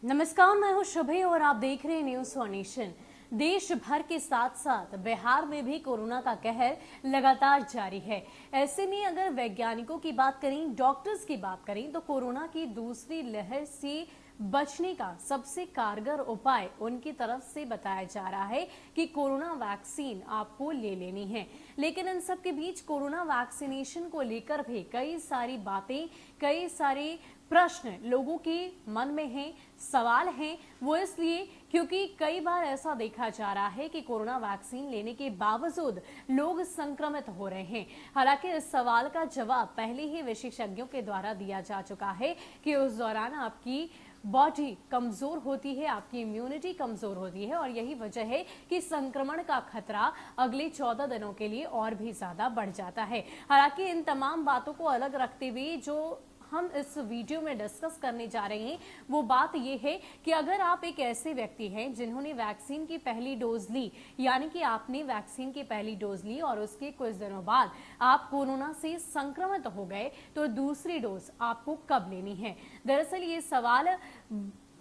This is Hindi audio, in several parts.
नमस्कार, मैं हूं शुभे और आप देख रहे हैं न्यूज फॉर नेशन। देश भर के साथ साथ बिहार में भी कोरोना का कहर लगातार जारी है। ऐसे में अगर वैज्ञानिकों की बात करें, डॉक्टर्स की बात करें, तो कोरोना की दूसरी लहर से बचने का सबसे कारगर उपाय उनकी तरफ से बताया जा रहा है कि कोरोना वैक्सीन आपको ले लेनी है। लेकिन इन सब के बीच कोरोना वैक्सीनेशन को लेकर भी कई सारी बातें, कई सारे प्रश्न लोगों के मन में हैं, सवाल हैं। वो इसलिए क्योंकि कई बार ऐसा देखा जा रहा है कि कोरोना वैक्सीन लेने के बावजूद लोग संक्रमित हो रहे हैं। हालांकि इस सवाल का जवाब पहले ही विशेषज्ञों के द्वारा दिया जा चुका है कि उस दौरान आपकी बॉडी कमजोर होती है, आपकी इम्यूनिटी कमजोर होती है और यही वजह है कि संक्रमण का खतरा अगले 14 दिनों के लिए और भी ज्यादा बढ़ जाता है। हालांकि इन तमाम बातों को अलग रखते हुए जो हम इस वीडियो में डिस्कस करने जा रहे हैं वो बात ये है कि अगर आप एक ऐसे व्यक्ति हैं जिन्होंने वैक्सीन की पहली डोज ली, यानी कि आपने वैक्सीन की पहली डोज ली और उसके कुछ दिनों बाद आप कोरोना से संक्रमित हो गए, तो दूसरी डोज आपको कब लेनी है। दरअसल ये सवाल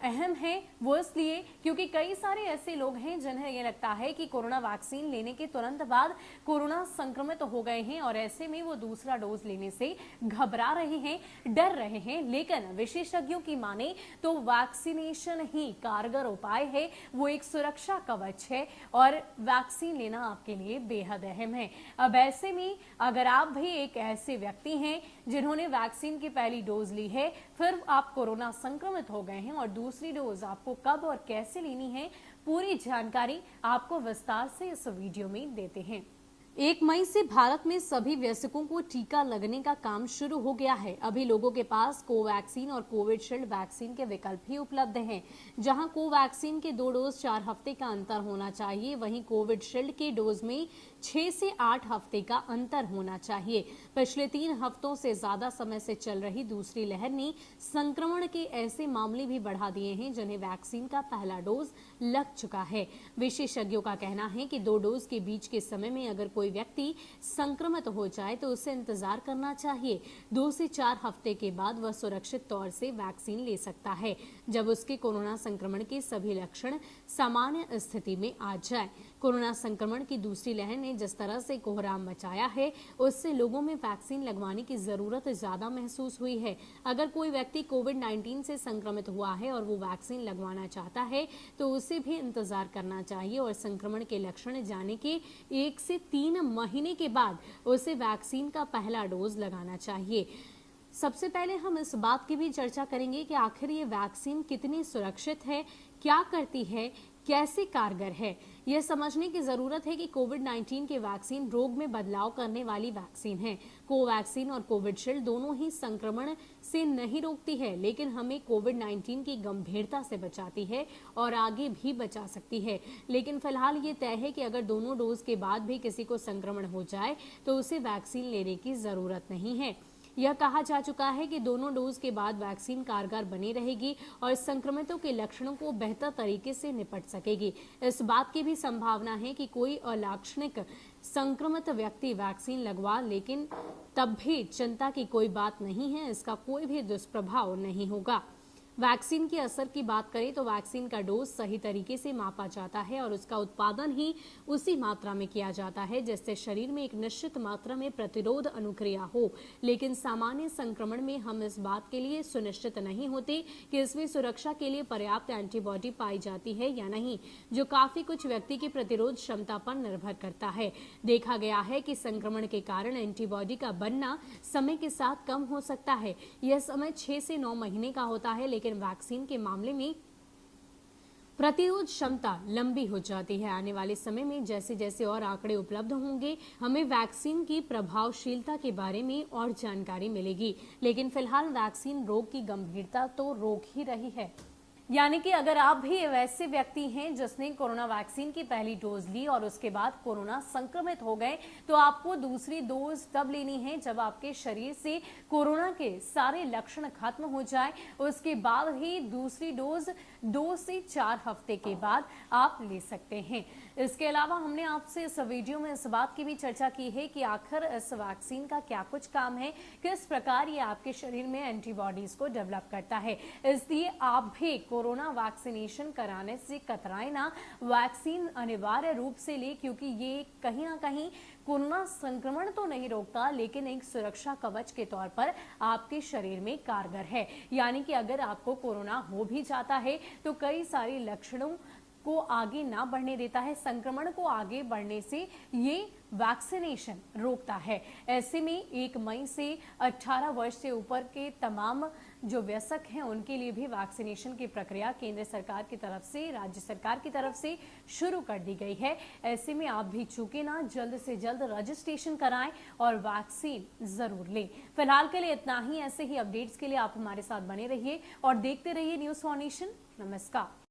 अहम है वो इसलिए क्योंकि कई सारे ऐसे लोग हैं जिन्हें ये लगता है कि कोरोना वैक्सीन लेने के तुरंत बाद कोरोना संक्रमित हो गए हैं और ऐसे में वो दूसरा डोज लेने से घबरा रहे हैं, डर रहे हैं। लेकिन विशेषज्ञों की माने तो वैक्सीनेशन ही कारगर उपाय है, वो एक सुरक्षा कवच है और वैक्सीन लेना आपके लिए बेहद अहम है। अब ऐसे में अगर आप भी एक ऐसे व्यक्ति हैं जिन्होंने वैक्सीन की पहली डोज ली है, फिर आप कोरोना संक्रमित हो गए हैं और दूसरी डोज आपको कब और कैसे लेनी है, पूरी जानकारी आपको विस्तार से इस वीडियो में देते हैं। 1 मई से भारत में सभी वयस्कों को टीका लगने का काम शुरू हो गया है। अभी लोगों के पास कोवैक्सीन और कोविशील्ड वैक्सीन के विकल्प भी उपलब्ध हैं। जहां कोवैक्सीन के 2 डोज 4 हफ्ते का अंतर होना चाहिए, वहीं कोविशील्ड के डोज में 6 से 8 हफ्ते का अंतर होना चाहिए। पिछले 3 हफ्तों से ज्यादा समय से चल रही दूसरी लहर ने संक्रमण के ऐसे मामले भी बढ़ा दिए हैं जिन्हें वैक्सीन का पहला डोज लग चुका है। विशेषज्ञों का कहना है कि 2 डोज के बीच के समय में अगर कोई व्यक्ति संक्रमित हो जाए तो उसे इंतजार करना चाहिए। 2 से 4 हफ्ते के बाद वह सुरक्षित तौर से वैक्सीन ले सकता है, जब उसके कोरोना संक्रमण के सभी लक्षण सामान्य स्थिति में आ जाए। कोरोना संक्रमण की दूसरी लहर ने जिस तरह से कोहराम मचाया है, उससे लोगों में वैक्सीन लगवाने की जरूरत ज्यादा महसूस हुई है। अगर कोई व्यक्ति कोविड-19 से संक्रमित हुआ है और वो वैक्सीन लगवाना चाहता है तो उसे भी इंतजार करना चाहिए और संक्रमण के लक्षण जाने के 1 से 3 महीने के बाद उसे वैक्सीन का पहला डोज लगाना चाहिए। सबसे पहले हम इस बात की भी चर्चा करेंगे कि आखिर ये वैक्सीन कितनी सुरक्षित है, क्या करती है, कैसे कारगर है। यह समझने की जरूरत है कि कोविड-19 के वैक्सीन रोग में बदलाव करने वाली वैक्सीन है। कोवैक्सीन और कोविशील्ड दोनों ही संक्रमण से नहीं रोकती है, लेकिन हमें कोविड-19 की गंभीरता से बचाती है और आगे भी बचा सकती है। लेकिन फिलहाल ये तय है कि अगर दोनों डोज के बाद भी किसी को संक्रमण हो जाए तो उसे वैक्सीन लेने की जरूरत नहीं है। यह कहा जा चुका है कि दोनों डोज के बाद वैक्सीन कारगर बनी रहेगी और संक्रमितों के लक्षणों को बेहतर तरीके से निपट सकेगी। इस बात की भी संभावना है कि कोई अलाक्षणिक संक्रमित व्यक्ति वैक्सीन लगवा, लेकिन तब भी चिंता की कोई बात नहीं है, इसका कोई भी दुष्प्रभाव नहीं होगा। वैक्सीन के असर की बात करें तो वैक्सीन का डोज सही तरीके से मापा जाता है और उसका उत्पादन ही उसी मात्रा में किया जाता है जिससे शरीर में एक निश्चित मात्रा में प्रतिरोध अनुक्रिया हो। लेकिन सामान्य संक्रमण में हम इस बात के लिए सुनिश्चित नहीं होते कि इसमें सुरक्षा के लिए पर्याप्त एंटीबॉडी पाई जाती है या नहीं, जो काफी कुछ व्यक्ति की प्रतिरोध क्षमता पर निर्भर करता है। देखा गया है कि संक्रमण के कारण एंटीबॉडी का बनना समय के साथ कम हो सकता है। यह समय 6 से 9 महीने का होता है, लेकिन वैक्सीन के मामले में प्रतिरोध क्षमता लंबी हो जाती है। आने वाले समय में जैसे जैसे और आंकड़े उपलब्ध होंगे, हमें वैक्सीन की प्रभावशीलता के बारे में और जानकारी मिलेगी। लेकिन फिलहाल वैक्सीन रोग की गंभीरता तो रोक ही रही है। यानी कि अगर आप भी वैसे व्यक्ति हैं जिसने कोरोना वैक्सीन की पहली डोज ली और उसके बाद कोरोना संक्रमित हो गए, तो आपको दूसरी डोज तब लेनी है जब आपके शरीर से कोरोना के सारे लक्षण खत्म हो जाए। उसके बाद ही दूसरी डोज 2 से 4 हफ्ते के बाद आप ले सकते हैं। इसके अलावा हमने आपसे इस वीडियो में इस बात की भी चर्चा की है कि आखिर इस वैक्सीन का क्या कुछ काम है, किस प्रकार ये आपके शरीर में एंटीबॉडीज को डेवलप करता है। इसलिए आप भी कोरोना वैक्सीनेशन कराने से कतराएं ना, वैक्सीन अनिवार्य रूप से ले, क्योंकि ये कहीं ना कहीं कोरोना संक्रमण तो नहीं रोकता, लेकिन एक सुरक्षा कवच के तौर पर आपके शरीर में कारगर है। यानी कि अगर आपको कोरोना हो भी जाता है तो कई सारे लक्षणों को आगे ना बढ़ने देता है, संक्रमण को आगे बढ़ने से ये वैक्सीनेशन रोकता है। ऐसे में 1 मई से 18 वर्ष से ऊपर के तमाम जो वयस्क हैं उनके लिए भी वैक्सीनेशन की प्रक्रिया केंद्र सरकार की तरफ से, राज्य सरकार की तरफ से शुरू कर दी गई है। ऐसे में आप भी चूके ना, जल्द से जल्द रजिस्ट्रेशन कराएं और वैक्सीन जरूर लें। फिलहाल के लिए इतना ही। ऐसे ही अपडेट्स के लिए आप हमारे साथ बने रहिए और देखते रहिए न्यूज़ फॉर नेशन। नमस्कार।